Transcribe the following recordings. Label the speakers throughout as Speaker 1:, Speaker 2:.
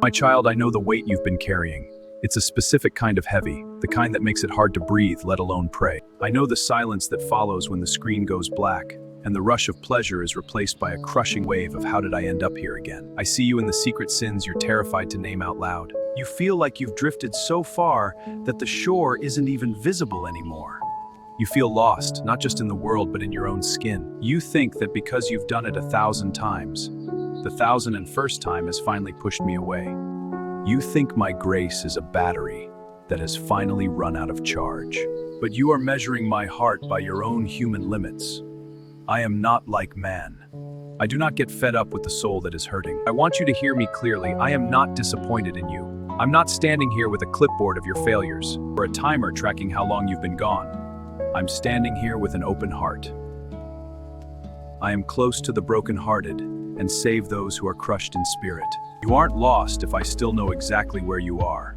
Speaker 1: My child, I know the weight you've been carrying. It's a specific kind of heavy, the kind that makes it hard to breathe, let alone pray. I know the silence that follows when the screen goes black, and the rush of pleasure is replaced by a crushing wave of how did I end up here again? I see you in the secret sins you're terrified to name out loud. You feel like you've drifted so far that the shore isn't even visible anymore. You feel lost, not just in the world, but in your own skin. You think that because you've done it 1,000 times, the 1,001st time has finally pushed me away. You think my grace is a battery that has finally run out of charge. But you are measuring my heart by your own human limits. I am not like man. I do not get fed up with the soul that is hurting. I want you to hear me clearly. I am not disappointed in you. I'm not standing here with a clipboard of your failures or a timer tracking how long you've been gone. I'm standing here with an open heart. I am close to the brokenhearted and save those who are crushed in spirit. You aren't lost if I still know exactly where you are.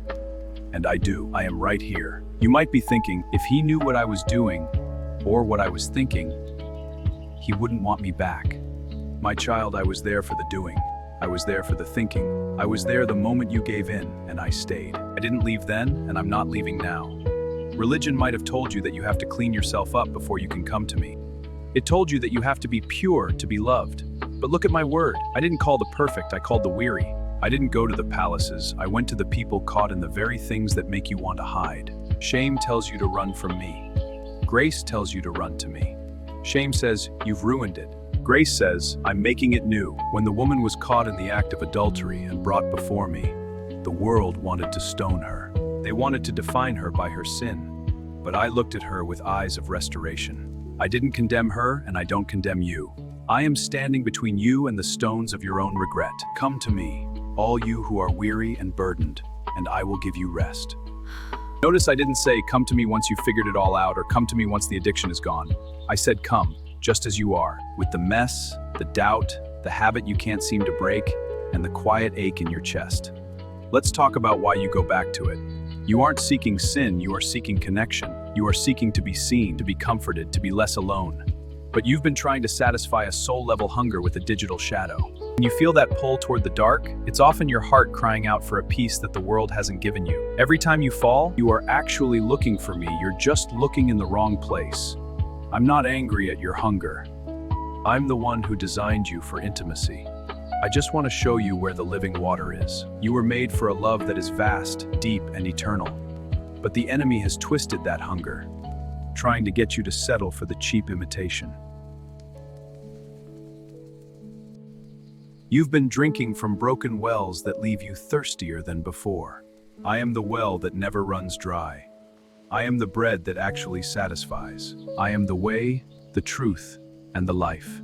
Speaker 1: And I do. I am right here. You might be thinking, if he knew what I was doing or what I was thinking, he wouldn't want me back. My child, I was there for the doing. I was there for the thinking. I was there the moment you gave in, and I stayed. I didn't leave then, and I'm not leaving now. Religion might have told you that you have to clean yourself up before you can come to me. It told you that you have to be pure to be loved. But look at my word. I didn't call the perfect, I called the weary. I didn't go to the palaces. I went to the people caught in the very things that make you want to hide. Shame tells you to run from me. Grace tells you to run to me. Shame says, you've ruined it. Grace says, I'm making it new. When the woman was caught in the act of adultery and brought before me, the world wanted to stone her. They wanted to define her by her sin. But I looked at her with eyes of restoration. I didn't condemn her, and I don't condemn you. I am standing between you and the stones of your own regret. Come to me, all you who are weary and burdened, and I will give you rest. Notice I didn't say, come to me once you've figured it all out, or come to me once the addiction is gone. I said, come, just as you are, with the mess, the doubt, the habit you can't seem to break, and the quiet ache in your chest. Let's talk about why you go back to it. You aren't seeking sin, you are seeking connection. You are seeking to be seen, to be comforted, to be less alone. But you've been trying to satisfy a soul-level hunger with a digital shadow. When you feel that pull toward the dark, it's often your heart crying out for a peace that the world hasn't given you. Every time you fall, you are actually looking for me. You're just looking in the wrong place. I'm not angry at your hunger. I'm the one who designed you for intimacy. I just want to show you where the living water is. You were made for a love that is vast, deep, and eternal. But the enemy has twisted that hunger, trying to get you to settle for the cheap imitation. You've been drinking from broken wells that leave you thirstier than before. I am the well that never runs dry. I am the bread that actually satisfies. I am the way, the truth, and the life.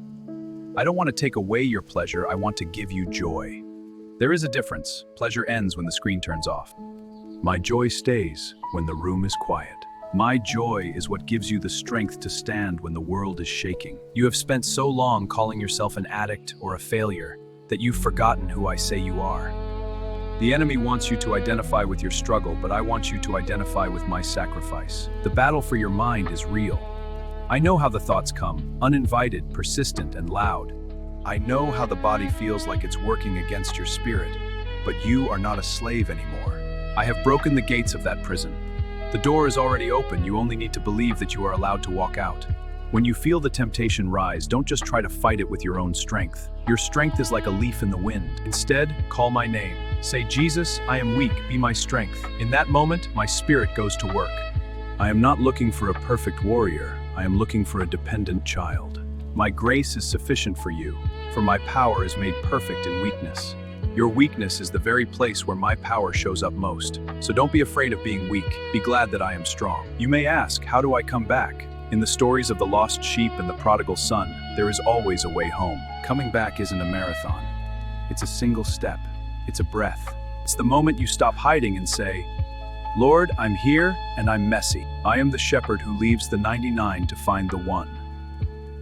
Speaker 1: I don't want to take away your pleasure, I want to give you joy. There is a difference. Pleasure ends when the screen turns off. My joy stays when the room is quiet. My joy is what gives you the strength to stand when the world is shaking. You have spent so long calling yourself an addict or a failure that you've forgotten who I say you are. The enemy wants you to identify with your struggle, but I want you to identify with my sacrifice. The battle for your mind is real. I know how the thoughts come, uninvited, persistent, and loud. I know how the body feels like it's working against your spirit, but you are not a slave anymore. I have broken the gates of that prison. The door is already open, you only need to believe that you are allowed to walk out. When you feel the temptation rise, don't just try to fight it with your own strength. Your strength is like a leaf in the wind. Instead, call my name. Say, Jesus, I am weak, be my strength. In that moment, my spirit goes to work. I am not looking for a perfect warrior. I am looking for a dependent child. My grace is sufficient for you, for my power is made perfect in weakness. Your weakness is the very place where my power shows up most. So don't be afraid of being weak. Be glad that I am strong. You may ask, how do I come back? In the stories of the lost sheep and the prodigal son, there is always a way home. Coming back isn't a marathon. It's a single step. It's a breath. It's the moment you stop hiding and say, Lord, I'm here and I'm messy. I am the shepherd who leaves the 99 to find the one.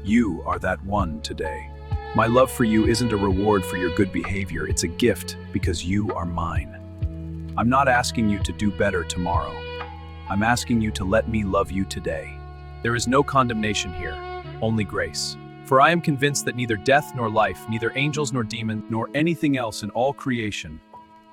Speaker 1: You are that one today. My love for you isn't a reward for your good behavior, it's a gift because you are mine. I'm not asking you to do better tomorrow. I'm asking you to let me love you today. There is no condemnation here, only grace. For I am convinced that neither death nor life, neither angels nor demons, nor anything else in all creation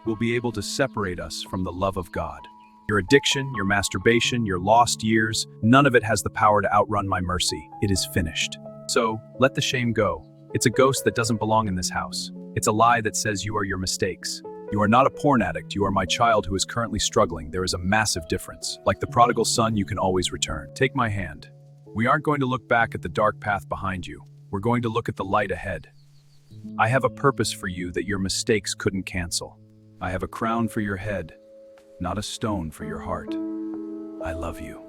Speaker 1: will be able to separate us from the love of God. Your addiction, your masturbation, your lost years, none of it has the power to outrun my mercy. It is finished. So, let the shame go. It's a ghost that doesn't belong in this house. It's a lie that says you are your mistakes. You are not a porn addict, you are my child who is currently struggling. There is a massive difference. Like the prodigal son, you can always return. Take my hand. We aren't going to look back at the dark path behind you. We're going to look at the light ahead. I have a purpose for you that your mistakes couldn't cancel. I have a crown for your head, not a stone for your heart. I love you.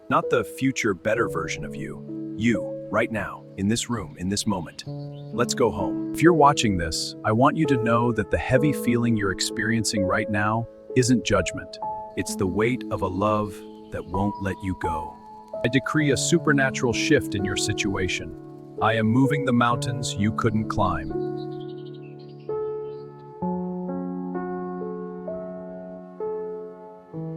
Speaker 1: Not the future better version of you. You, right now, in this room, in this moment. Let's go home. If you're watching this, I want you to know that the heavy feeling you're experiencing right now isn't judgment. It's the weight of a love that won't let you go. I decree a supernatural shift in your situation. I am moving the mountains you couldn't climb.